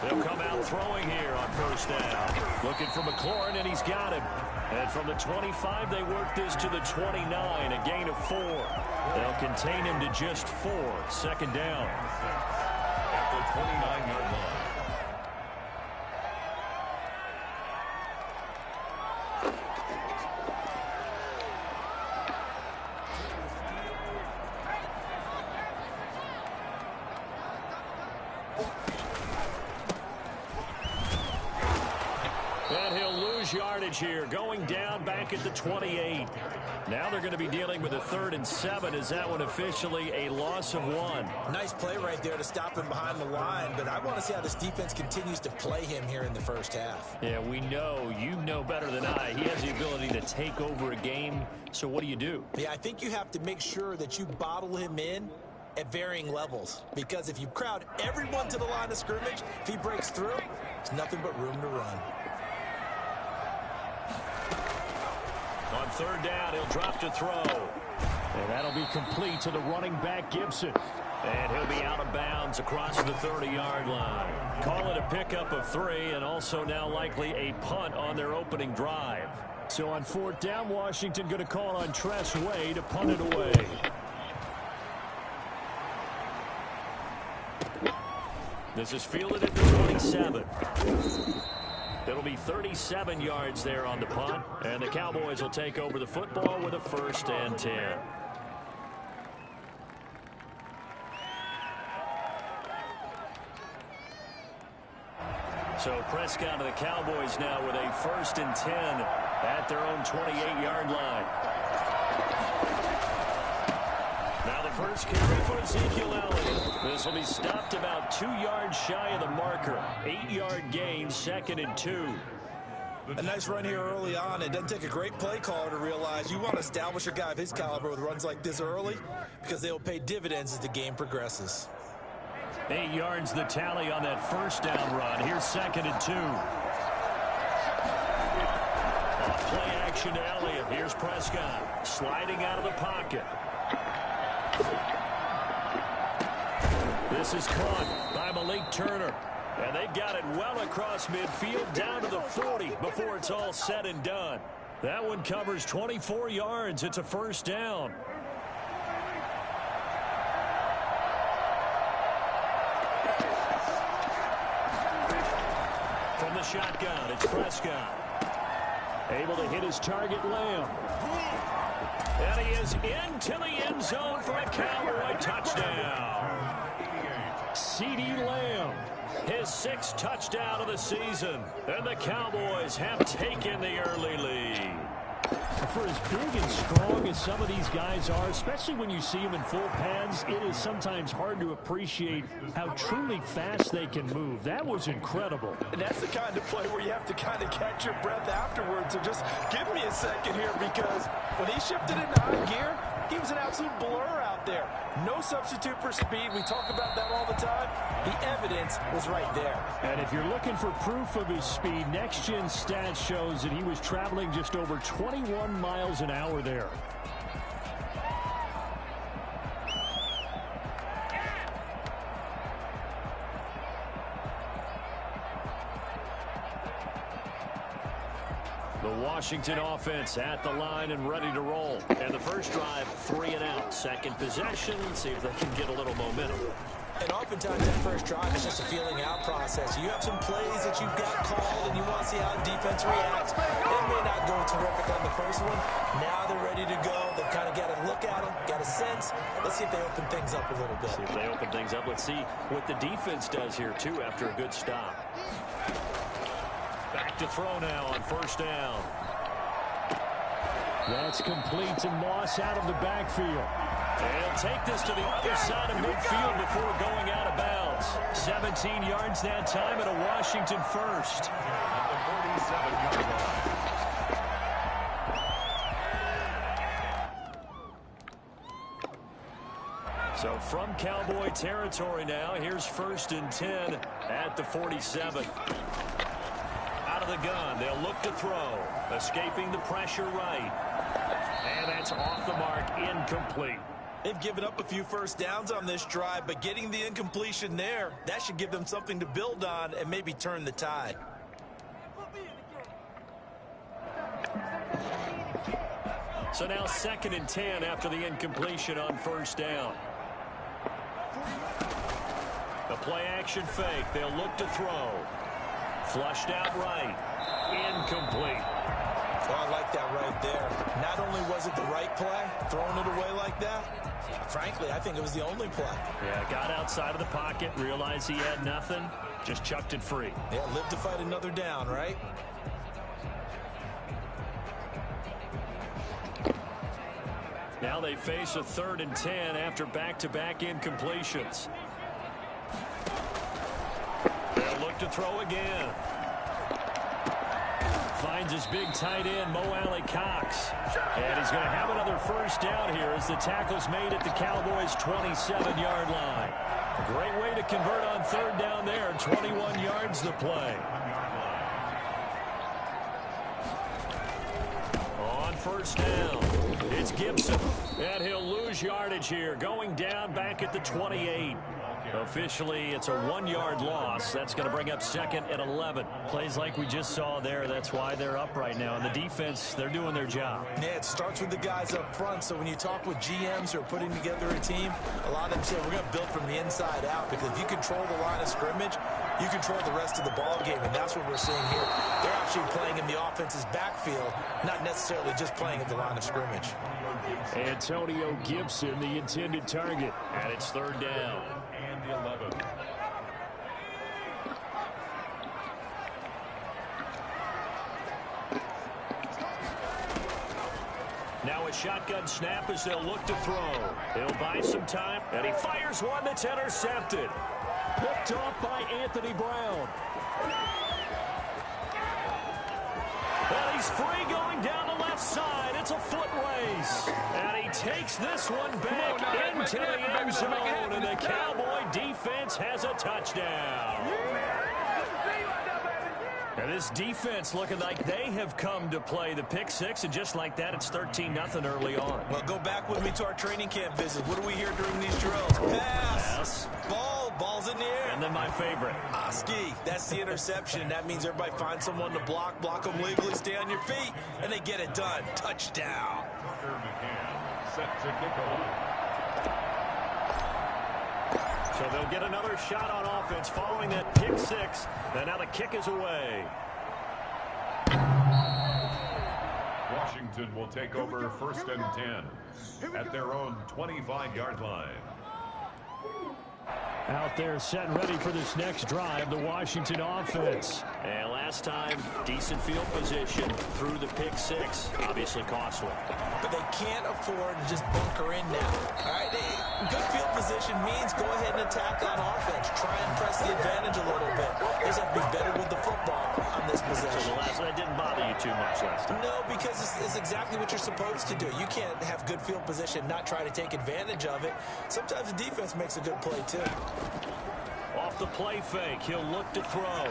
They'll come out throwing here on first down. Looking for McLaurin, and he's got him. And from the 25, they work this to the 29, a gain of 4. They'll contain him to just 4. Second down. At the 29-yard line. Yardage here, going down back at the 28. Now they're going to be dealing with a 3rd and 7. Is that one officially a loss of 1? Nice play right there to stop him behind the line, but I want to see how this defense continues to play him here in the first half. Yeah, we know, you know better than I, he has the ability to take over a game. So what do? Yeah, I think you have to make sure that you bottle him in at varying levels, because if you crowd everyone to the line of scrimmage, if he breaks through, there's nothing but room to run. On 3rd down, he'll drop to throw. And that'll be complete to the running back, Gibson. And he'll be out of bounds across the 30-yard line. Call it a pickup of 3, and also now likely a punt on their opening drive. So on 4th down, Washington going to call on Tress Way to punt it away. This is fielded at the 27. It'll be 37 yards there on the punt, and the Cowboys will take over the football with a 1st and 10. So Prescott and the Cowboys now with a 1st and 10 at their own 28-yard line. Now the first carry for Ezekiel Elliott. This will be stopped about 2 yards shy of the marker. 8-yard gain, 2nd and 2. A nice run here early on. It doesn't take a great play caller to realize you want to establish a guy of his caliber with runs like this early, because they will pay dividends as the game progresses. 8 yards the tally on that 1st down run. Here's 2nd and 2. Play action to Elliott. Here's Prescott sliding out of the pocket. This is caught by Malik Turner. And they've got it well across midfield down to the 40 before it's all said and done. That one covers 24 yards. It's a 1st down. From the shotgun, it's Prescott. Able to hit his target, Lamb. And he is into the end zone for a Cowboy touchdown. CeeDee Lamb, his 6th touchdown of the season. And the Cowboys have taken the early lead. For as big and strong as some of these guys are, especially when you see them in full pads, it is sometimes hard to appreciate how truly fast they can move. That was incredible. And that's the kind of play where you have to kind of catch your breath afterwards. So just give me a second here, because when he shifted into high gear, he was an absolute blur out there. No substitute for speed. We talk about that all the time. The evidence was right there. And if you're looking for proof of his speed, Next Gen Stats shows that he was traveling just over 21 miles an hour there. The Washington offense at the line and ready to roll. And the first drive, 3 and out. Second possession. Let's see if they can get a little momentum. And oftentimes that first drive is just a feeling out process. You have some plays that you've got called and you want to see how the defense reacts. It may not go terrific on the first one. Now they're ready to go. They've kind of got a look at them, got a sense. Let's see if they open things up a little bit. See if they open things up. Let's see what the defense does here, too, after a good stop. Back to throw now on 1st down. That's complete to Moss out of the backfield. And he'll take this to the other side of midfield before going out of bounds. 17 yards that time at a Washington 1st. At the 47-yard line. So from Cowboy territory now, here's 1st and 10 at the 47. Out of the gun, they'll look to throw. Escaping the pressure right. And that's off the mark, incomplete. They've given up a few first downs on this drive, but getting the incompletion there, that should give them something to build on and maybe turn the tide. So now 2nd and 10 after the incompletion on first down. The play action fake. They'll look to throw. Flushed out right. Incomplete. Oh, I like that right there. Not only was it the right play, throwing it away like that, frankly, I think it was the only play. Yeah, got outside of the pocket, realized he had nothing, just chucked it free. Yeah, live to fight another down, right? Now they face a 3rd and 10 after back-to-back incompletions. They'll look to throw again. Finds his big tight end, Mo Alley-Cox. And he's going to have another first down here as the tackle's made at the Cowboys' 27-yard line. Great way to convert on 3rd down there. 21 yards to play. On first down, it's Gibson. And he'll lose yardage here, going down back at the 28. Officially, it's a 1-yard loss. That's going to bring up 2nd and 11. Plays like we just saw there. That's why they're up right now. And the defense, they're doing their job. Yeah, it starts with the guys up front. So when you talk with GMs who are putting together a team, a lot of them say we're going to build from the inside out, because if you control the line of scrimmage, you control the rest of the ball game, and that's what we're seeing here. They're actually playing in the offense's backfield, not necessarily just playing at the line of scrimmage. Antonio Gibson, the intended target, and it's 3rd down. And 11. Now a shotgun snap as they'll look to throw. He'll buy some time, and he fires one that's intercepted. Picked off by Anthony Brown. And he's free going down the left side. It's a foot race. And he takes this one back into the end zone. And the Cowboy defense has a touchdown. And this defense looking like they have come to play the pick six. And just like that, it's 13-0 early on. Well, go back with me to our training camp visit. What do we hear during these drills? Pass. Ball's in the air. And then my favorite. Siiigh, that's the interception. That means everybody finds someone to block them legally, stay on your feet, and they get it done. Touchdown. Set to kick off. So they'll get another shot on offense following that pick six. And now the kick is away. Washington will take over 1st and 10 at their own 25-yard line. Out there set and ready for this next drive, the Washington offense. And last time, decent field position through the pick six. Obviously costly. But they can't afford to just bunker in now. All right, good field position means go ahead and attack on offense. Try and press the advantage a little bit. They just have to be better with the football on this possession. So the last one didn't bother you too much last time? No, because it's exactly what you're supposed to do. You can't have good field position, not try to take advantage of it. Sometimes the defense makes a good play, too. Off the play fake, he'll look to throw.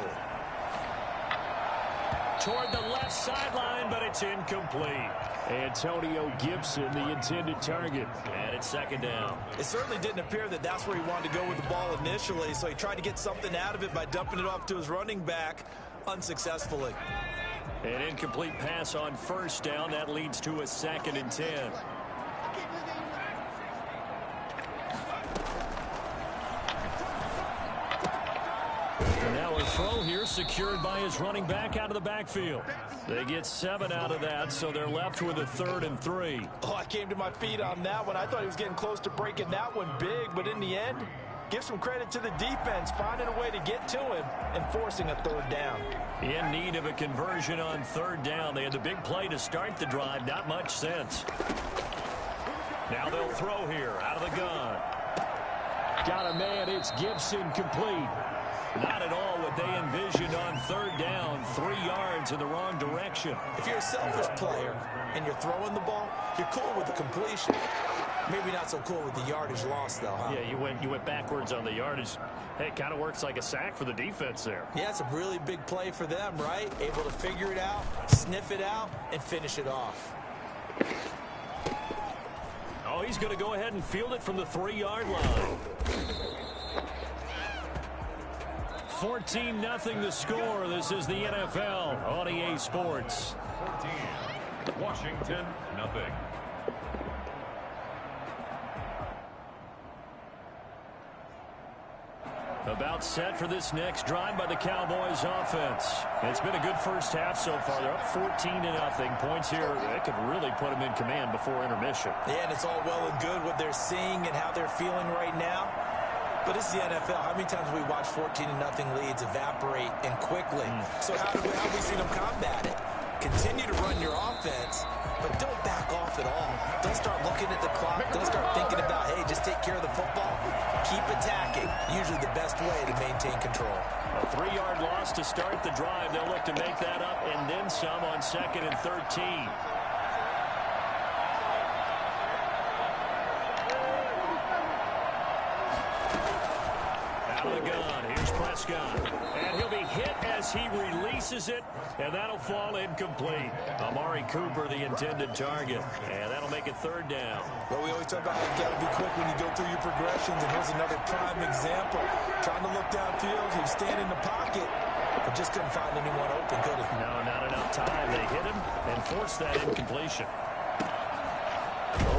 Toward the left sideline, but it's incomplete. Antonio Gibson, the intended target. And it's 2nd down. It certainly didn't appear that that's where he wanted to go with the ball initially, so he tried to get something out of it by dumping it off to his running back unsuccessfully. An incomplete pass on 1st down. That leads to a 2nd and 10. And now a throw here secured by his running back out of the backfield. They get 7 out of that, so they're left with a 3rd and 3. Oh, I came to my feet on that one. I thought he was getting close to breaking that one big, but in the end, give some credit to the defense, finding a way to get to him and forcing a 3rd down. In need of a conversion on 3rd down. They had the big play to start the drive. Not much sense. Now they'll throw here out of the gun. Got a man. It's Gibson complete. Not at all what they envisioned on 3rd down. 3 yards in the wrong direction. If you're a selfish player and you're throwing the ball, you're cool with the completion. Maybe not so cool with the yardage loss, though, huh? Yeah, you went backwards on the yardage. Hey, it kind of works like a sack for the defense there. Yeah, it's a really big play for them, right? Able to figure it out, sniff it out, and finish it off. Oh, he's going to go ahead and field it from the 3-yard line. 14-0 the score. This is the NFL on EA Sports. 14. Washington, nothing. About set for this next drive by the Cowboys offense. It's been a good first half so far. They're up 14-0. Points here, that could really put them in command before intermission. Yeah, and it's all well and good what they're seeing and how they're feeling right now. But this is the NFL. How many times have we watched 14-0 leads evaporate and quickly? So how have we seen them combat it? Continue to run your offense, but don't back off at all. Don't start looking at the clock. Don't start thinking about, hey, just take care of the football. Keep attacking. Usually the best way to maintain control. A 3-yard loss to start the drive. They'll look to make that up and then some on 2nd and 13. Out of the gun. Here's Prescott. And he'll be hit as he releases it, and that'll fall incomplete. Amari Cooper, the intended target, and that'll make it 3rd down. Well, we always talk about how you got to be quick when you go through your progressions, and here's another prime example. Trying to look downfield, he was standing in the pocket, but just couldn't find anyone open, could he? No, not enough time. They hit him and forced that incompletion.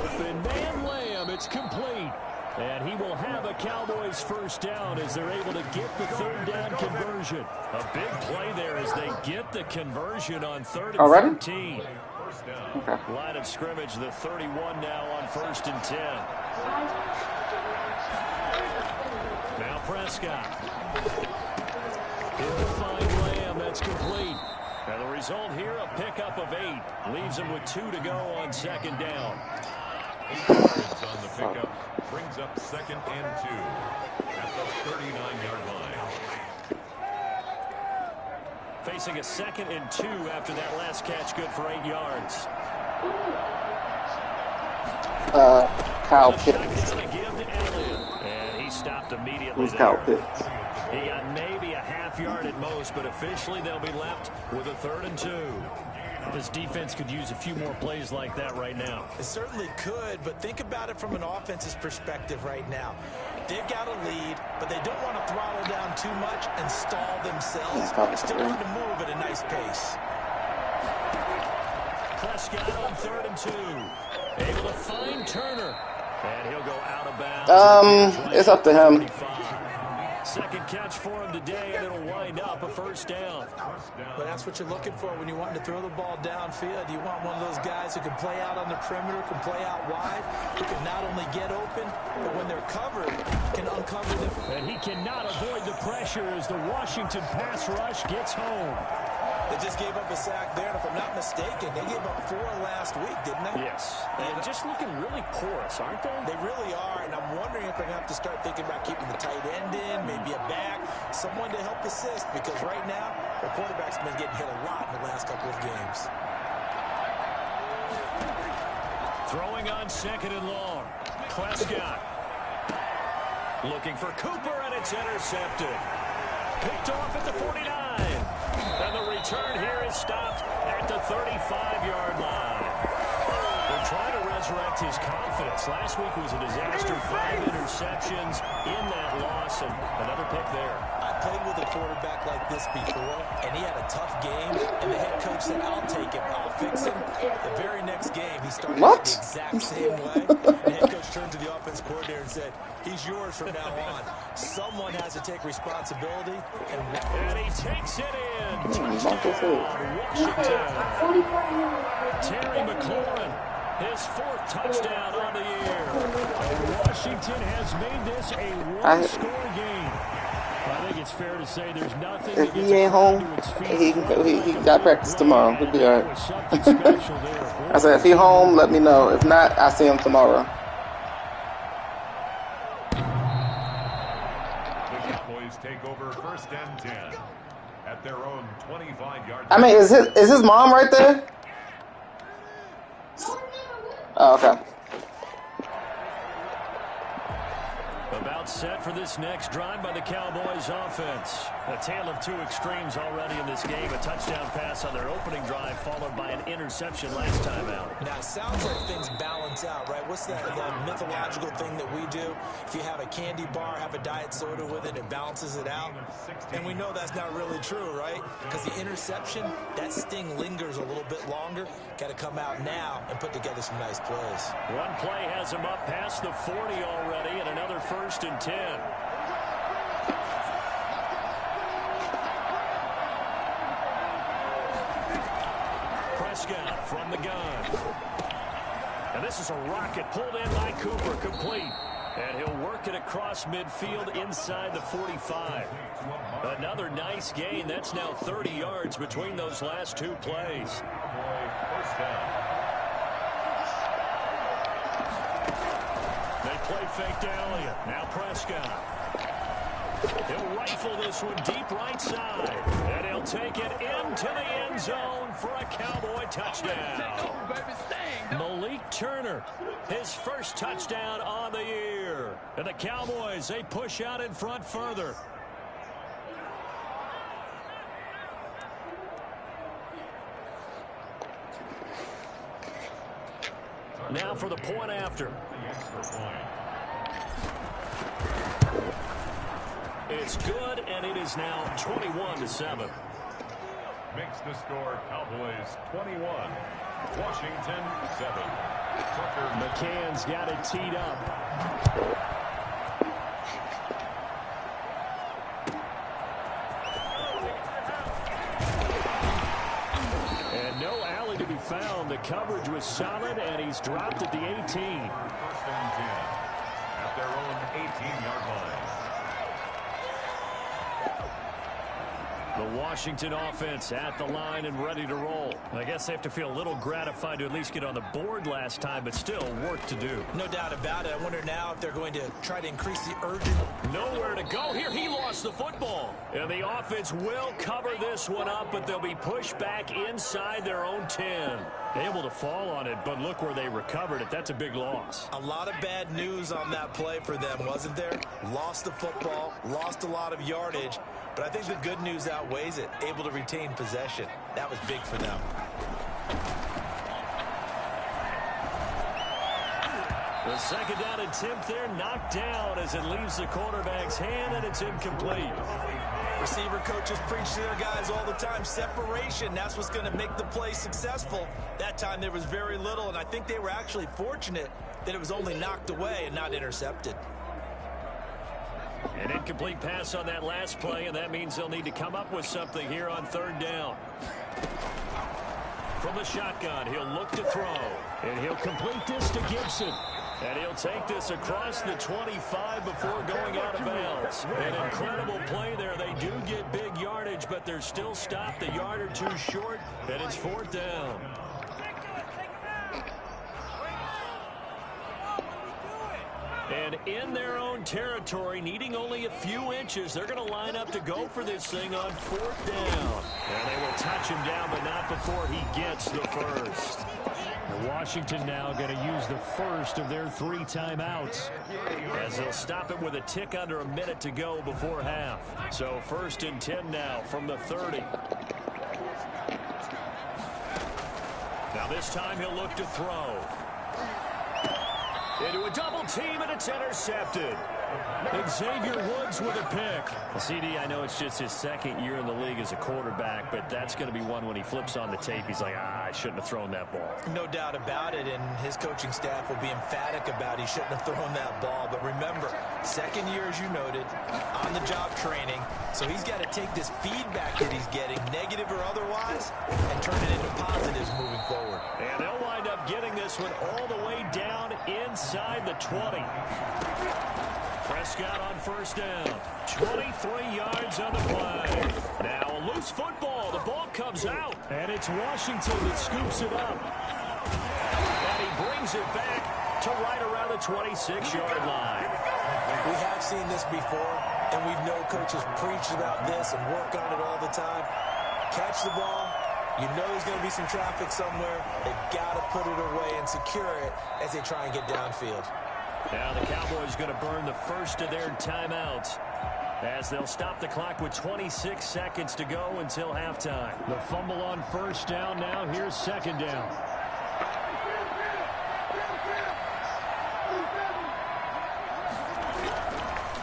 Open man Lamb, it's complete. And he will have a Cowboys 1st down as they're able to get the 3rd down conversion. A big play there as they get the conversion on 3rd and 13. Okay. Line of scrimmage, the 31 now on 1st and 10. Now Prescott. He'll find Lamb. That's complete. And the result here, a pickup of 8. Leaves him with 2 to go on 2nd down. 8 yards on the pickup. Brings up 2nd and 2 at the 39-yard line. Facing a 2nd and 2 after that last catch, good for 8 yards. Kyle Pitts. And he stopped immediately. Who's Kyle Pitts? He got maybe a half yard at most, but officially they'll be left with a 3rd and 2. This defense could use a few more plays like that right now. It certainly could, but think about it from an offense's perspective right now. They've got a lead, but they don't want to throttle down too much and stall themselves. Still want to move at a nice pace. Prescott on 3rd and 2. Able to find Turner. And he'll go out of bounds. It's up to him. 2nd catch for him today, and it'll wind up a 1st down. But that's what you're looking for when you want to throw the ball downfield. You want one of those guys who can play out on the perimeter, can play out wide, who can not only get open, but when they're covered, can uncover them. And he cannot avoid the pressure as the Washington pass rush gets home. They just gave up a sack there, and if I'm not mistaken, they gave up 4 last week, didn't they? Yes. And just looking really porous, aren't they? They really are, and I'm wondering if they're going to have to start thinking about keeping the tight end in, maybe a back, someone to help assist, because right now, the quarterback's been getting hit a lot in the last couple of games. Throwing on 2nd and long. Prescott. Looking for Cooper, and it's intercepted. Picked off at the 49. And the return here is stopped at the 35-yard line. They're trying to resurrect his confidence. Last week was a disaster. 5 interceptions in that loss, and another pick there. I played with a quarterback like this before, and he had a tough game, and the head coach said, I'll take him, I'll fix him. The very next game, he started the exact same way. The head coach turned to the offense coordinator and said, he's yours from now on. Someone has to take responsibility. And he takes it in. Touchdown, Washington. Terry McLaurin, his 4th touchdown on the year. Washington has made this a one-score game. I think it's fair to say there's nothing. If he ain't home, he got practice tomorrow. He'll be all right. I said, if he home, let me know. If not, I'll see him tomorrow. The Cowboys take over 1st and 10 at their own 25-yard line. I mean, is his mom right there? Oh, okay. About set for this next drive by the Cowboys offense. A tale of two extremes already in this game. A touchdown pass on their opening drive followed by an interception last time out. Now, it sounds like things balance out, right? What's that mythological thing that we do? If you have a candy bar, have a diet soda with it, it balances it out. And we know that's not really true, right? Because the interception, that sting lingers a little bit longer. Got to come out now and put together some nice plays. One play has him up past the 40 already, and another 1st and 10. Prescott from the gun. And this is a rocket pulled in by Cooper, complete. And he'll work it across midfield inside the 45. Another nice gain. That's now 30 yards between those last two plays. They play fake to Elliott. Now Prescott. He'll rifle this one deep right side. And he'll take it into the end zone for a Cowboy touchdown. Malik Turner, his first touchdown on the year. And the Cowboys, they push out in front further. Now for the point after. It's good, and it is now 21-7. Makes the score Cowboys 21, Washington 7. McCann's got it teed up. And no alley to be found. The coverage was solid, and he's dropped at the 18. 1st and 10 at their own 18-yard line. The Washington offense at the line and ready to roll. I guess they have to feel a little gratified to at least get on the board last time, but still work to do. No doubt about it. I wonder now if they're going to try to increase the urgency. Nowhere to go here. He lost the football. And the offense will cover this one up, but they'll be pushed back inside their own 10. Able to fall on it, but look where they recovered it. That's a big loss. A lot of bad news on that play for them, wasn't there? Lost the football, lost a lot of yardage, but I think the good news outweighs it. Able to retain possession. That was big for them. The 2nd down attempt there knocked down as it leaves the quarterback's hand, and it's incomplete. Receiver coaches preach to their guys all the time. Separation, that's what's going to make the play successful. That time there was very little, and I think they were actually fortunate that it was only knocked away and not intercepted. An incomplete pass on that last play, and that means they'll need to come up with something here on 3rd down. From the shotgun, he'll look to throw, and he'll complete this to Gibson. And he'll take this across the 25 before going out of bounds. An incredible play there. They do get big yardage, but they're still stopped a yard or two short, and it's 4th down. And in their own territory, needing only a few inches, they're going to line up to go for this thing on 4th down. And they will touch him down, but not before he gets the first. Washington now going to use the first of their 3 timeouts, as they'll stop it with a tick under a minute to go before half. So 1st and 10 now from the 30. Now this time he'll look to throw. Into a double team, and it's intercepted. Xavier Woods with a pick. Well, CD, I know it's just his 2nd year in the league as a quarterback, but that's going to be one when he flips on the tape. He's like, I shouldn't have thrown that ball. No doubt about it, and his coaching staff will be emphatic about he shouldn't have thrown that ball. But remember, 2nd year, as you noted, on-the-job training, so he's got to take this feedback that he's getting, negative or otherwise, and turn it into positives moving forward. And they'll wind up getting this one all the way down inside the 20. Prescott on 1st down. 23 yards on the play. Now a loose football. The ball comes out. And it's Washington that scoops it up. And he brings it back to right around the 26-yard line. We have seen this before, and we know coaches preach about this and work on it all the time. Catch the ball. You know there's going to be some traffic somewhere. They've got to put it away and secure it as they try and get downfield. Now the Cowboys going to burn the first of their timeouts as they'll stop the clock with 26 seconds to go until halftime. The fumble on first down now. Here's second down.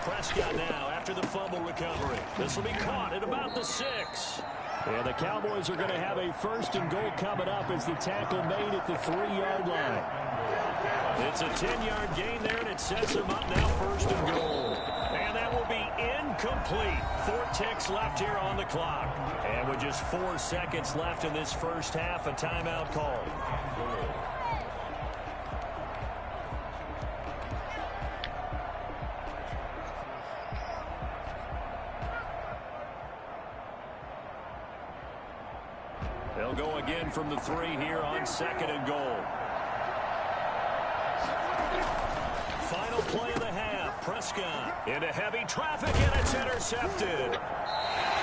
Prescott now after the fumble recovery. This will be caught at about the 6. And the Cowboys are going to have a first and goal coming up as the tackle made at the 3-yard line. It's a 10-yard gain there, and it sets them up now first and goal. And that will be incomplete. 4 ticks left here on the clock. And with just 4 seconds left in this first half, a timeout called. They'll go again from the 3 here on second and goal. Final play of the half. Prescott into heavy traffic, and it's intercepted.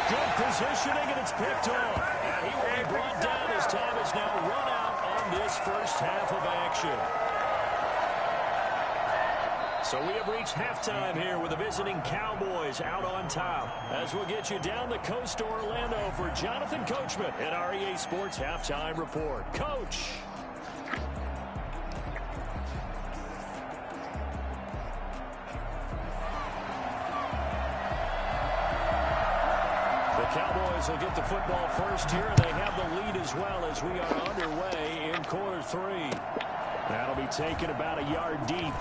Good positioning, and it's picked off. And he will be brought down as time is now run out on this first half of action. So we have reached halftime here with the visiting Cowboys out on top. As we'll get you down the coast to Orlando for Jonathan Coachman at our EA Sports Halftime Report. Coach. The Cowboys will get the football first here, and they have the lead as well as we are underway in quarter 3. That'll be taken about a yard deep.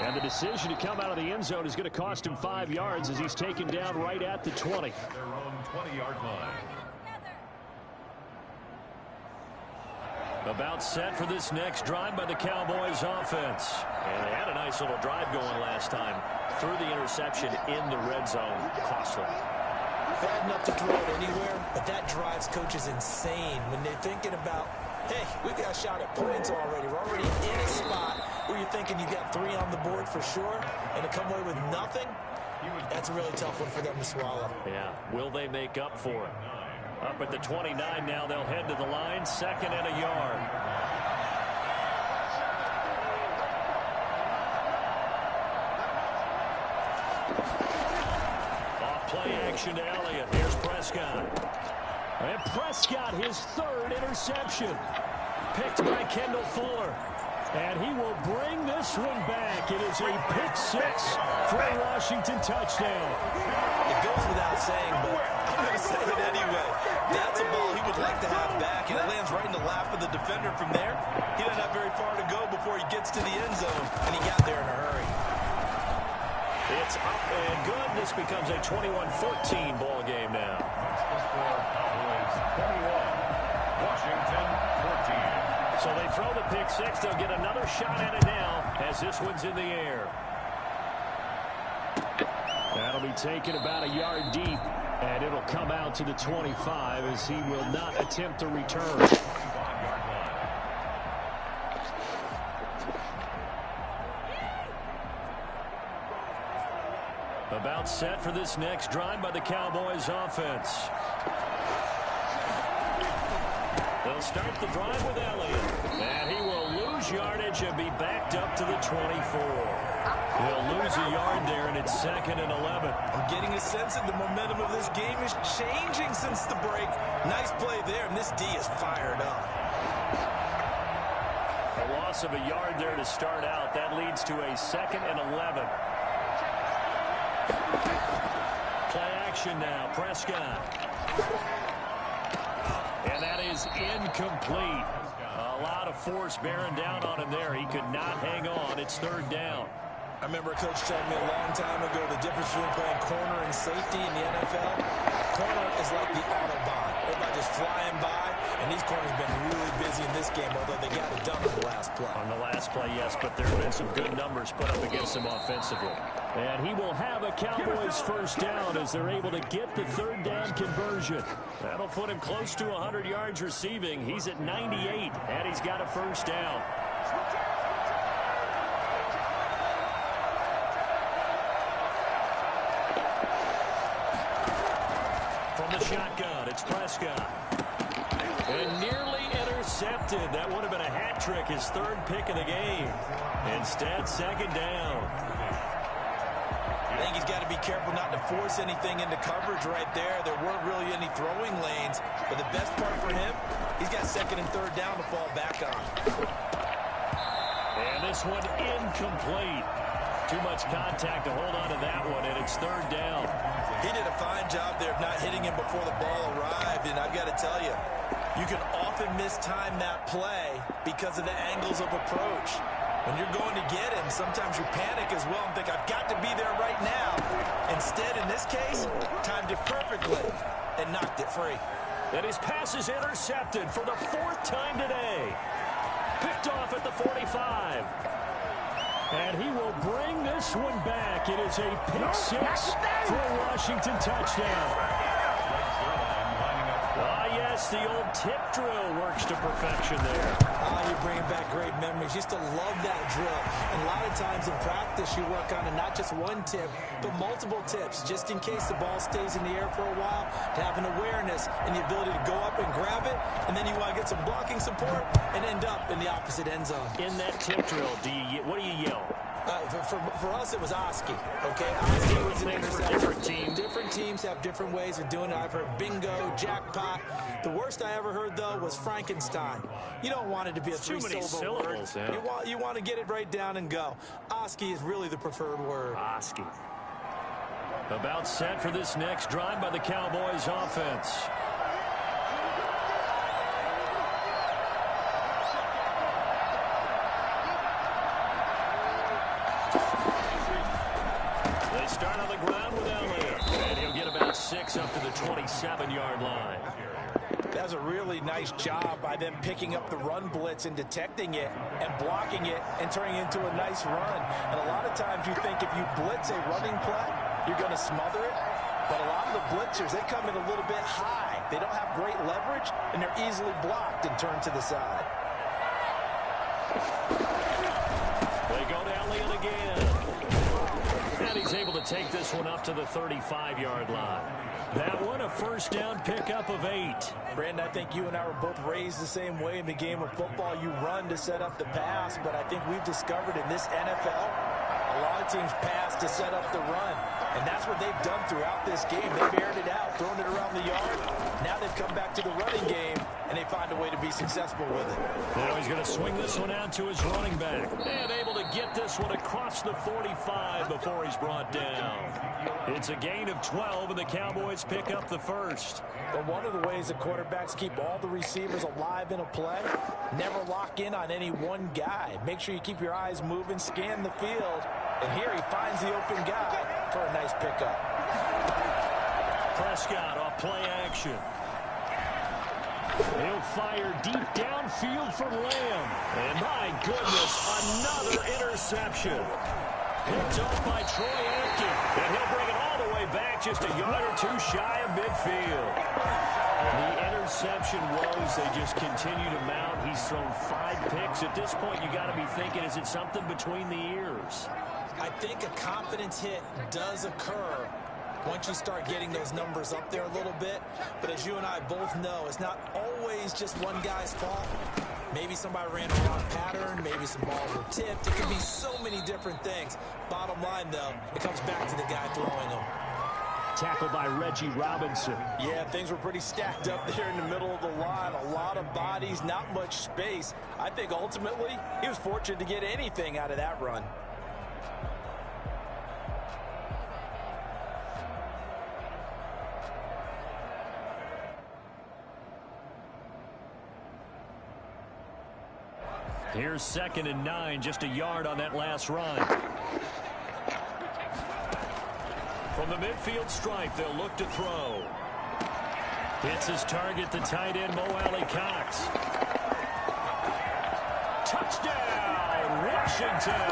And the decision to come out of the end zone is going to cost him 5 yards as he's taken down right at the 20. At their own 20-yard line. About set for this next drive by the Cowboys offense. And they had a nice little drive going last time. Threw the interception in the red zone. Costly. Bad enough to throw it anywhere, but that drives coaches insane when they're thinking about, hey, we got a shot at points already. We're already in a spot where you're thinking you got 3 on the board for sure, and to come away with nothing, that's a really tough one for them to swallow. Yeah, will they make up for it? Up at the 29 now, they'll head to the line, 2nd and a yard. Off play action to Elliott. Here's Prescott. And Prescott, his 3rd interception. Picked by Kendall Fuller. And he will bring this one back. It is a pick 6 for a Washington touchdown. It goes without saying, but I'm going to say it anyway. That's a ball he would like to have back, and it lands right in the lap of the defender from there. He doesn't have very far to go before he gets to the end zone, and he got there in a hurry. It's up and good. This becomes a 21-14 ball game now. The score, Cowboys 21, Washington 14. So they throw the pick 6. They'll get another shot at it now as this one's in the air. That'll be taken about a yard deep, and it'll come out to the 25 as he will not attempt to return. About set for this next drive by the Cowboys offense. They'll start the drive with Elliott, and he will lose yardage and be backed up to the 24. He'll lose a yard there, and it's 2nd and 11. I'm getting a sense that the momentum of this game is changing since the break. Nice play there, and this D is fired up. A loss of a yard there to start out. That leads to a 2nd and 11. Play action now. Prescott. And that is incomplete. A lot of force bearing down on him there. He could not hang on. It's 3rd down. I remember a coach telling me a long time ago the difference between playing corner and safety in the NFL. Corner is like the Autobahn. Everybody just flying by, and these corners have been really busy in this game, although they got it done on the last play. On the last play, yes, but there have been some good numbers put up against him offensively. And he will have a Cowboys first down as they're able to get the 3rd down conversion. That'll put him close to 100 yards receiving. He's at 98, and he's got a first down. From the shotgun, it's Prescott. And nearly intercepted. intercepted. That would have been a hat trick, his third pick of the game. Instead, second down. I think he's got to be careful not to force anything into coverage right there. There weren't really any throwing lanes. But the best part for him, he's got second and third down to fall back on. And this one incomplete. Too much contact to hold on to that one, and it's third down. He did a fine job there of not hitting him before the ball arrived. And I've got to tell you, you can often mistime that play because of the angles of approach. When you're going to get him, sometimes you panic as well and think, I've got to be there right now. Instead, in this case, timed it perfectly and knocked it free. And his pass is intercepted for the fourth time today. Picked off at the 45. And he will bring this one back. It is a pick six for a Washington touchdown. Ah, yes, the old tip drill works to perfection there. You're bringing back great memories. Used to love that drill. And a lot of times in practice, you work on it, not just one tip, but multiple tips, just in case the ball stays in the air for a while, to have an awareness and the ability to go up and grab it, and then you want to get some blocking support and end up in the opposite end zone. In that tip drill, what do you yell? For us, it was Siiigh. Okay, Siiigh was an interception. Different teams have different ways of doing it. I've heard bingo, jackpot. The worst I ever heard, though, was Frankenstein. You don't want it to be a three-syllable word. Yeah. You want to get it right down and go. Siiigh is really the preferred word. Siiigh. About set for this next drive by the Cowboys offense. Start on the ground with Elliott, and he'll get about 6 up to the 27-yard line. That's a really nice job by them picking up the run blitz and detecting it and blocking it and turning it into a nice run. And a lot of times you think if you blitz a running play, you're going to smother it. But a lot of the blitzers, they come in a little bit high. They don't have great leverage, and they're easily blocked and turned to the side. They go to Elliott again. And he's able to take this one up to the 35-yard line. That one a first down pickup of 8. Brandon, I think you and I were both raised the same way in the game of football. You run to set up the pass, but I think we've discovered in this NFL, a lot of teams pass to set up the run. And that's what they've done throughout this game. They've aired it out, thrown it around the yard. Now they've come back to the running game, and they find a way to be successful with it. Now he's going to swing this one out to his running back. And able to get this one across the 45 before he's brought down. It's a gain of 12, and the Cowboys pick up the first. But one of the ways the quarterbacks keep all the receivers alive in a play, never lock in on any one guy. Make sure you keep your eyes moving, scan the field. And here he finds the open guy for a nice pickup. Prescott off play action. He'll fire deep downfield for Lamb. And my goodness, another interception. Picked off by Troy Aikman. And he'll bring it all the way back just a yard or two shy of midfield. The interception woes, they just continue to mount. He's thrown 5 picks. At this point, you got to be thinking, is it something between the ears? I think a confidence hit does occur once you start getting those numbers up there a little bit. But as you and I both know, it's not always just one guy's fault. Maybe somebody ran a wrong pattern. Maybe some balls were tipped. It can be so many different things. Bottom line, though, it comes back to the guy throwing them. Tackled by Reggie Robinson. Yeah, things were pretty stacked up there in the middle of the line. A lot of bodies, not much space. I think ultimately he was fortunate to get anything out of that run. Here's 2nd and 9, just a yard on that last run. From the midfield stripe, they'll look to throw. Hits his target, the tight end, Mo Alley-Cox. Touchdown, Washington!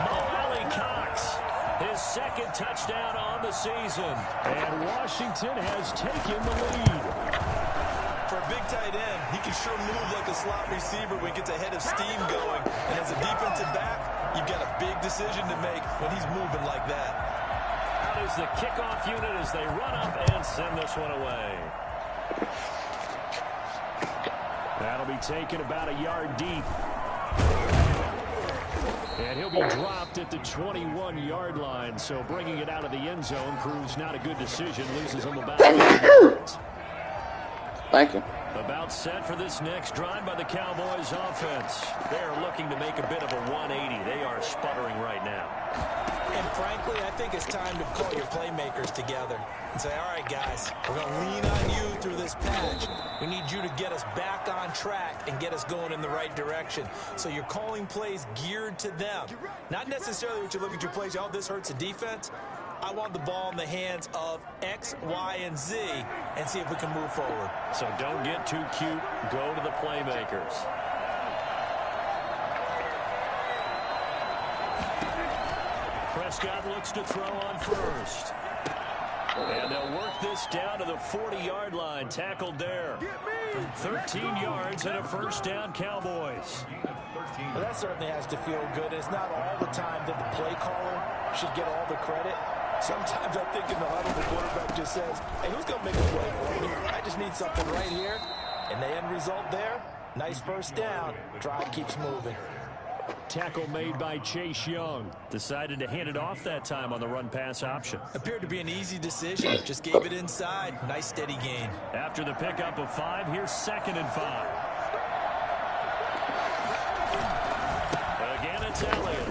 Mo Alley-Cox, his 2nd touchdown on the season. And Washington has taken the lead. For a big tight end, he can sure move like a slot receiver when he gets a head of steam going. And as a defensive back, you've got a big decision to make when he's moving like that. Out is the kickoff unit as they run up and send this one away. That'll be taken about a yard deep. And he'll be dropped at the 21-yard line. So bringing it out of the end zone proves not a good decision. Loses him about 5 yards. Thank you. About set for this next drive by the Cowboys offense. They're looking to make a bit of a 180. They are sputtering right now. And frankly, I think it's time to call your playmakers together and say, all right, guys, we're going to lean on you through this patch. We need you to get us back on track and get us going in the right direction. So you're calling plays geared to them. Not necessarily what you look at your plays, oh, this hurts the defense. I want the ball in the hands of X, Y, and Z and see if we can move forward. So don't get too cute. Go to the playmakers. Prescott looks to throw on first. And they'll work this down to the 40-yard line. Tackled there. 13 yards and a first down, Cowboys. Well, that certainly has to feel good. It's not all the time that the play caller should get all the credit. Sometimes I think in the huddle, the quarterback just says, hey, who's going to make a play for me? I just need something right here. And the end result there, nice first down. Drive keeps moving. Tackle made by Chase Young. Decided to hand it off that time on the run-pass option. Appeared to be an easy decision. Just gave it inside. Nice steady gain. After the pickup of 5, here's 2nd and 5. Again, it's Elliott.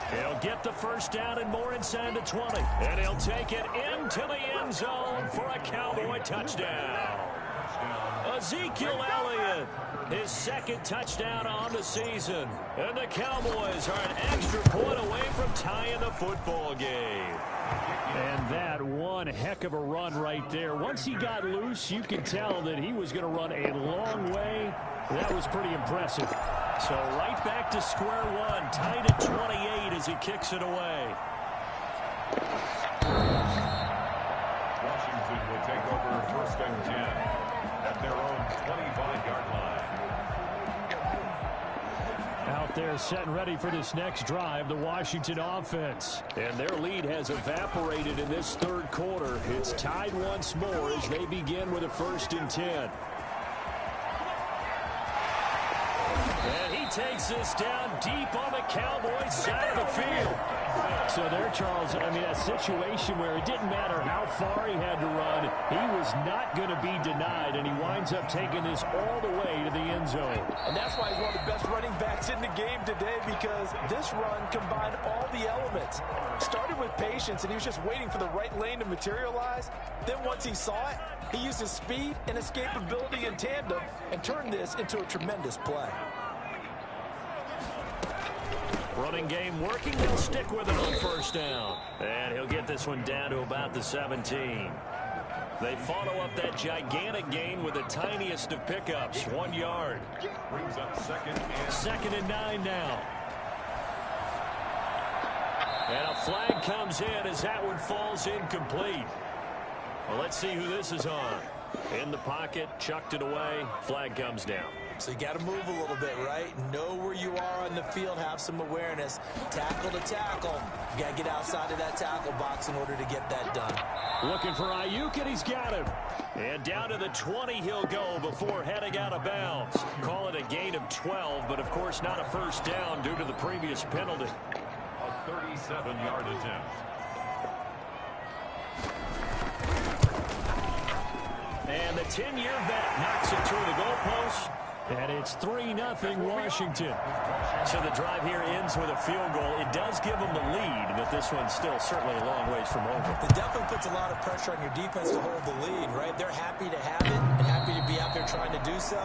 He'll get the first down and more inside the 20. And he'll take it into the end zone for a Cowboy touchdown. Ezekiel Elliott, his 2nd touchdown on the season. And the Cowboys are an extra point away from tying the football game. And that one heck of a run right there. Once he got loose, you could tell that he was going to run a long way. That was pretty impressive. So right back to square one, tied at 28 as he kicks it away. Washington will take over 1st and 10 at their own 25-yard line. Out there set and ready for this next drive, the Washington offense. And their lead has evaporated in this 3rd quarter. It's tied once more as they begin with a 1st and 10. And he takes this down deep on the Cowboys side of the field. So there, Charles, I mean, a situation where it didn't matter how far he had to run, he was not going to be denied, and he winds up taking this all the way to the end zone. And that's why he's one of the best running backs in the game today, because this run combined all the elements. Started with patience, and he was just waiting for the right lane to materialize. Then once he saw it, he used his speed and escapability in tandem and turned this into a tremendous play. Running game working. They'll stick with it on 1st down. And he'll get this one down to about the 17. They follow up that gigantic gain with the tiniest of pickups, 1 yard. Brings up 2nd and 9 now. And a flag comes in as that one falls incomplete. Well, let's see who this is on. In the pocket, chucked it away, flag comes down. So you got to move a little bit, right? Know where you are on the field, have some awareness. Tackle to tackle. You got to get outside of that tackle box in order to get that done. Looking for Ayuk, and he's got him. And down to the 20 he'll go before heading out of bounds. Call it a gain of 12, but of course not a first down due to the previous penalty. A 37-yard attempt. And the 10-year vet knocks it through the goalpost. And it's 3-0 Washington. So the drive here ends with a field goal. It does give them the lead, but this one's still certainly a long ways from over. It definitely puts a lot of pressure on your defense to hold the lead, right? They're happy to have it and happy to be out there trying to do so.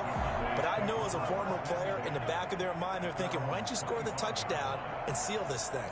But I know as a former player, in the back of their mind, they're thinking, why don't you score the touchdown and seal this thing?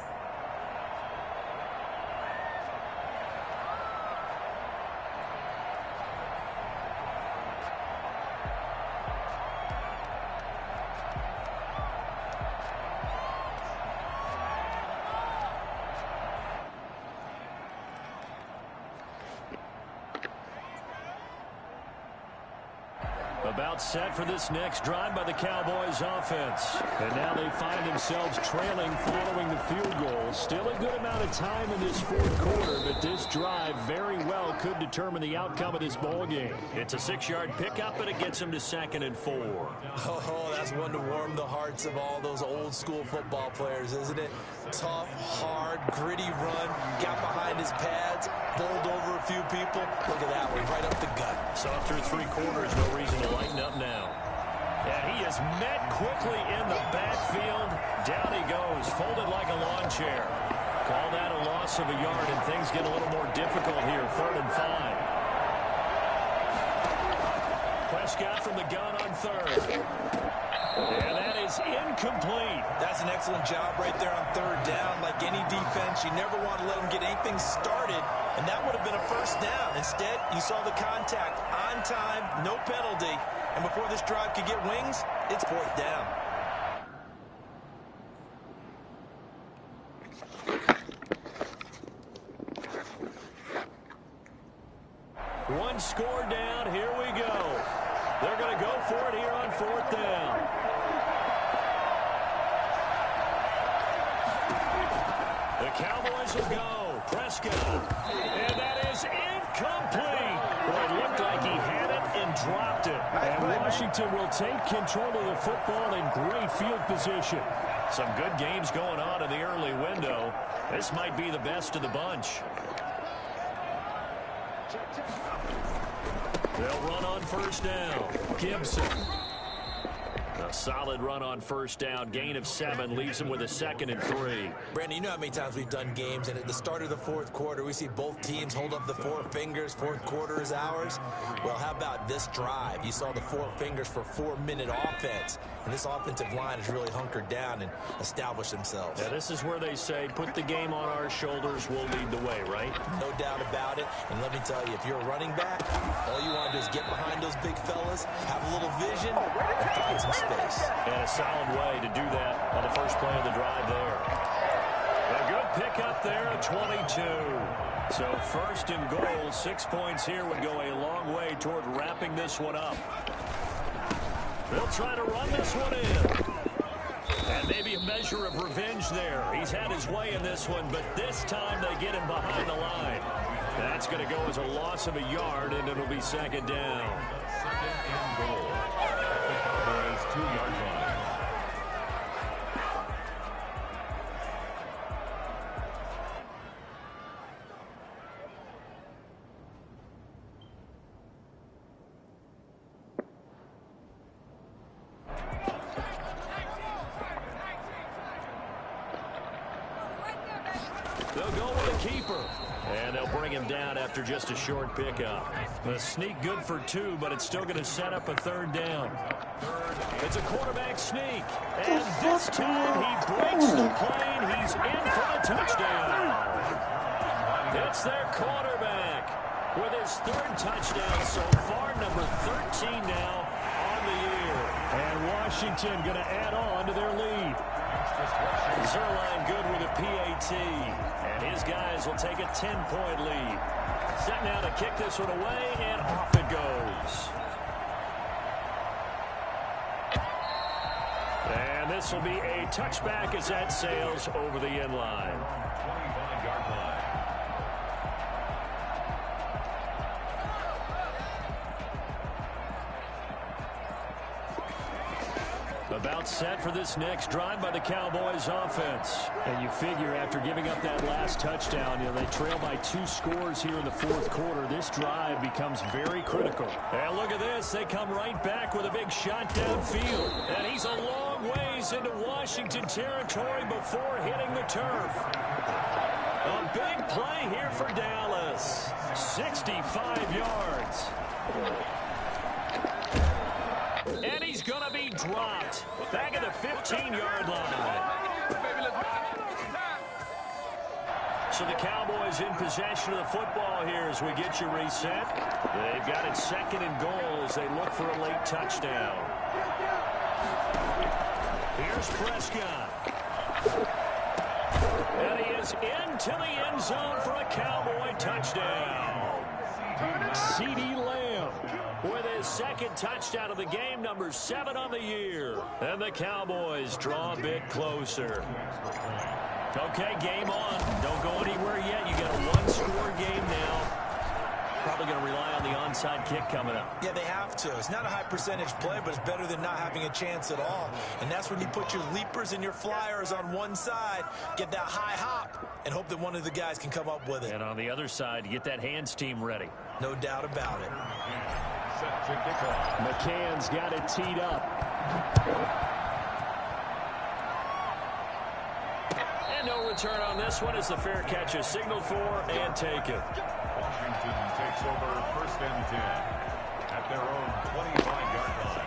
About set for this next drive by the Cowboys offense. And now they find themselves trailing following the field goal. Still a good amount of time in this 4th quarter, but this drive very well could determine the outcome of this ball game. It's a 6-yard pickup, and it gets him to 2nd and 4. Oh, that's one to warm the hearts of all those old-school football players, isn't it? Tough, hard, gritty run, got behind his pads, bowled over a few people. Look at that one, right up the gut. So through 3 quarters, no reason to lighten up now. And he is met quickly in the backfield. Down he goes, folded like a lawn chair. Call that a loss of a yard, and things get a little more difficult here. 3rd and 5. Prescott from the gun on 3rd. And that is incomplete. That's an excellent job right there on 3rd down. Like any defense, you never want to let them get anything started, and that would have been a 1st down. Instead, you saw the contact on time, no penalty, and before this drive could get wings, it's 4th down. One score down. Here we go. They're going to go for it here on 4th down. The Cowboys will go. Prescott. And that is incomplete. Well, it looked like he had it and dropped it. And Washington will take control of the football in great field position. Some good games going on in the early window. This might be the best of the bunch. They'll run on 1st down. Gibson. A solid run on 1st down. Gain of 7 leaves him with a 2nd and 3. Brandon, you know how many times we've done games, and at the start of the 4th quarter, we see both teams hold up the 4 fingers. 4th quarter is ours. Well, how about this drive? You saw the 4 fingers for 4-minute offense, and this offensive line has really hunkered down and established themselves. Yeah, this is where they say, put the game on our shoulders, we'll lead the way, right? No doubt about it. And let me tell you, if you're a running back, all you want to do is get behind those big fellas, have a little vision, and find some space. And a solid way to do that on the first play of the drive there. A good pickup there at 22. So 1st and goal, 6 points here would go a long way toward wrapping this one up. They'll try to run this one in. And maybe a measure of revenge there. He's had his way in this one, but this time they get him behind the line. That's going to go as a loss of a yard, and it'll be 2nd down. 2nd and goal. 2-yard line. They'll go with a keeper. And they'll bring him down after just a short pickup. A sneak good for 2, but it's still going to set up a 3rd down. It's a quarterback sneak. And this time he breaks the plane. He's in for a touchdown. It's their quarterback with his 3rd touchdown so far, number 13 now on the year. And Washington going to add on to their lead. Zerline good with a PAT. And his guys will take a 10-point lead. Set now to kick this one away, and off it goes. And this will be a touchback as that sails over the end line. 25-yard line. About set for this next drive by the Cowboys offense. And you figure after giving up that last touchdown, they trail by 2 scores here in the 4th quarter. This drive becomes very critical. And look at this. They come right back with a big shot downfield. And he's a long ways into Washington territory before hitting the turf. A big play here for Dallas. 65 yards. And he's going to be dropped. Back at the 15-yard line. So the Cowboys in possession of the football here as we get you reset. They've got it 2nd and goal as they look for a late touchdown. Here's Prescott. And he is into the end zone for a Cowboy touchdown. Siiigh with his 2nd touchdown of the game, number 7 on the year. And the Cowboys draw a bit closer. Okay, game on. Don't go anywhere yet. You got a 1-score game probably going to rely on the onside kick coming up. Yeah, they have to. It's not a high percentage play, but it's better than not having a chance at all. And that's when you put your leapers and your flyers on one side, get that high hop, and hope that one of the guys can come up with it. And on the other side, get that hands team ready. No doubt about it. Set to kick off. McCann's got it teed up. And no return on this one as the fair catch is signaled for and taken. Washington takes over 1st and 10 at their own 25-yard line.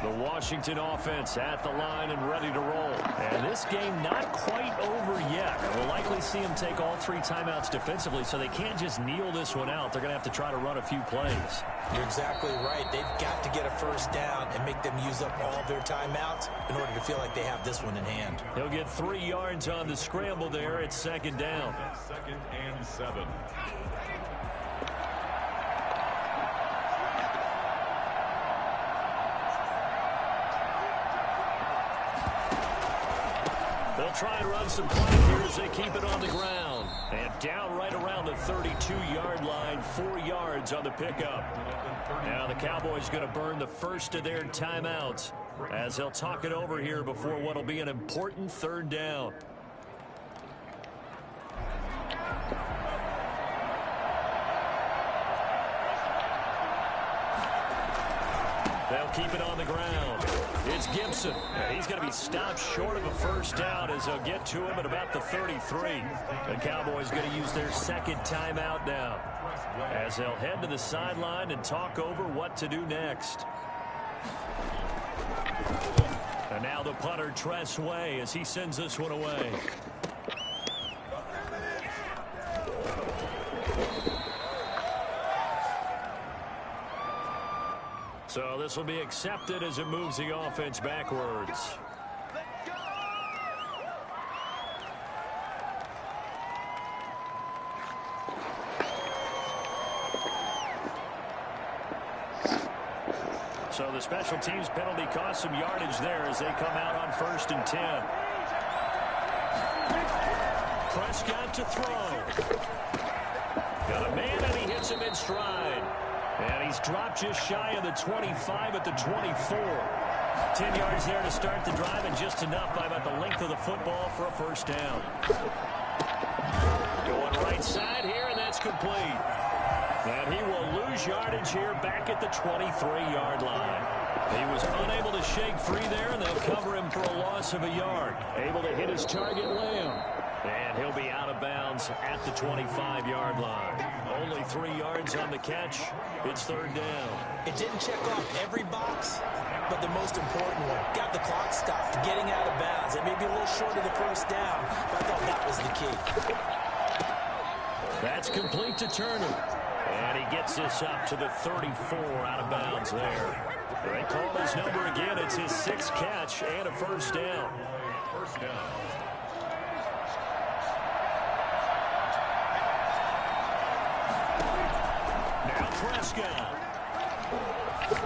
The Washington offense at the line and ready to roll. And this game not quite over yet. We'll likely see them take all 3 timeouts defensively, so they can't just kneel this one out. They're going to have to try to run a few plays. You're exactly right. They've got to get a first down and make them use up all their timeouts in order to feel like they have this one in hand. He'll get 3 yards on the scramble there. It's 2nd down. 2nd and 7. They'll try and run some play here as they keep it on the ground. And down right around the 32-yard line, 4 yards on the pickup. Now the Cowboys going to burn the first of their timeouts as they'll talk it over here before what will be an important 3rd down. They'll keep it on the ground. It's Gibson. He's going to be stopped short of a first down as they'll get to him at about the 33. The Cowboys going to use their 2nd timeout now as they'll head to the sideline and talk over what to do next. And now the punter, Tress Way, as he sends this one away. So this will be accepted as it moves the offense backwards. So the special teams penalty cost some yardage there as they come out on 1st and 10. Prescott to throw. Got a man and he hits him in stride. And he's dropped just shy of the 25 at the 24. 10 yards there to start the drive and just enough by about the length of the football for a first down. Going right side here, and that's complete. And he will lose yardage here back at the 23-yard line. He was unable to shake free there, and they'll cover him for a loss of a yard. Able to hit his target, Lamb. And he'll be out of bounds at the 25-yard line. Only 3 yards on the catch. It's 3rd down. It didn't check off every box, but the most important one. Got the clock stopped, getting out of bounds. It may be a little short of the first down, but I thought that was the key. That's complete to Turner. And he gets this up to the 34 out of bounds there. They call his number again. It's his 6th catch and a first down. First down. Now Prescott.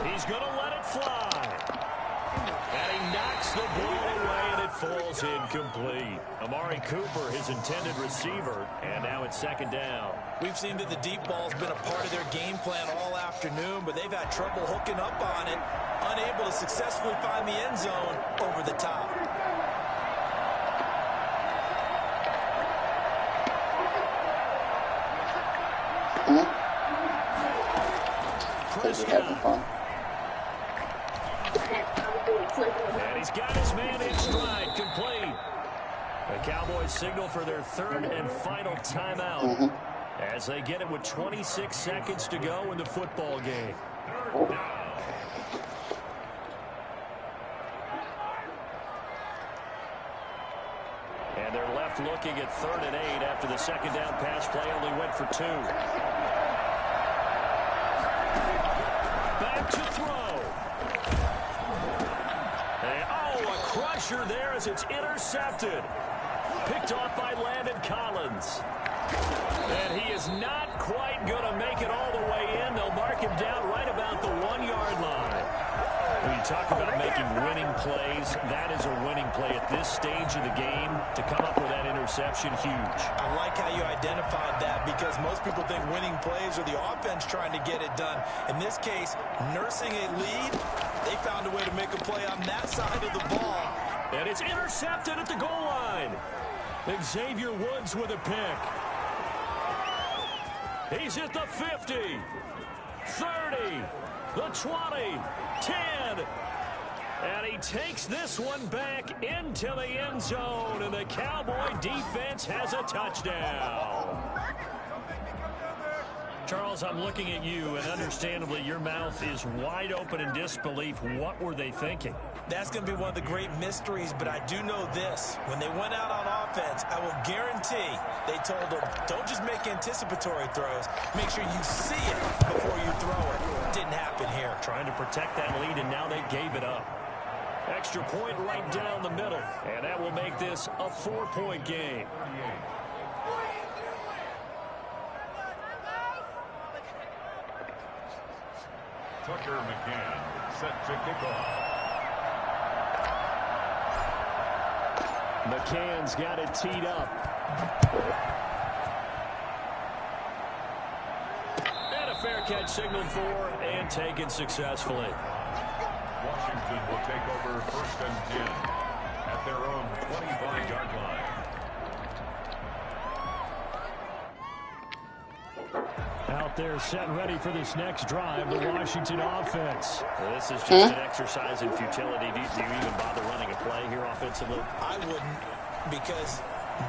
He's going to let it fly. And he knocks the ball away, and it falls incomplete. Amari Cooper, his intended receiver, and now it's 2nd down. We've seen that the deep ball's been a part of their game plan all afternoon, but they've had trouble hooking up on it, unable to successfully find the end zone over the top. Prescott. And he's got his man in stride, complete. The Cowboys signal for their 3rd and final timeout as they get it with 26 seconds to go in the football game. And they're left looking at 3rd and 8 after the 2nd down pass play only went for 2. Back to throw. And, a crusher there as it's intercepted. Picked off by Landon Collins. And he is not quite going to make it all the way in. They'll mark him down right about the 1-yard line. When you talk about making winning plays, that is a winning play at this stage of the game. To come up with that interception, huge. I like how you identified that because most people think winning plays are the offense trying to get it done. In this case, nursing a lead, they found a way to make a play on that side of the ball. And it's intercepted at the goal line. Xavier Woods with a pick. He's at the 50, 30, the 20, 10. And he takes this one back into the end zone, and the Cowboy defense has a touchdown. Charles, I'm looking at you, and understandably, your mouth is wide open in disbelief. What were they thinking? That's going to be one of the great mysteries, but I do know this. When they went out on offense, I will guarantee they told them, don't just make anticipatory throws. Make sure you see it before you throw it. Didn't happen here. Trying to protect that lead, and now they gave it up. Extra point right down the middle, and that will make this a 4-point game. Tucker McCann set to kick off. McCann's got it teed up. And a fair catch signaled for and taken successfully. Washington will take over 1st and 10 at their own 25-yard line. Out there set and ready for this next drive, the Washington offense. Well, this is just an exercise in futility. Do you even bother running a play here offensively? I wouldn't, because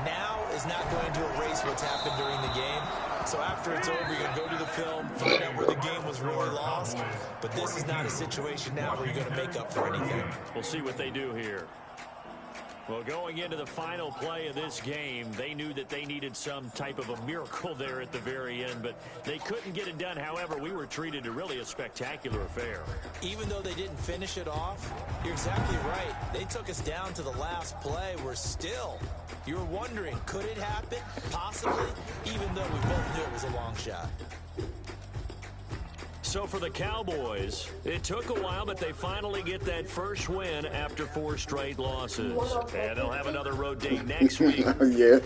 now is not going to erase what's happened during the game. So after it's over, you're going to go to the film, find out where the game was really lost. But this is not a situation now where you're going to make up for anything. We'll see what they do here. Well, going into the final play of this game, they knew that they needed some type of a miracle there at the very end, but they couldn't get it done. However, we were treated to really a spectacular affair. Even though they didn't finish it off, you're exactly right. They took us down to the last play. We're still, you were wondering, could it happen? Possibly, even though we both knew it was a long shot. So for the Cowboys, it took a while, but they finally get that first win after 4 straight losses. And they'll have another road date next week. Yeah.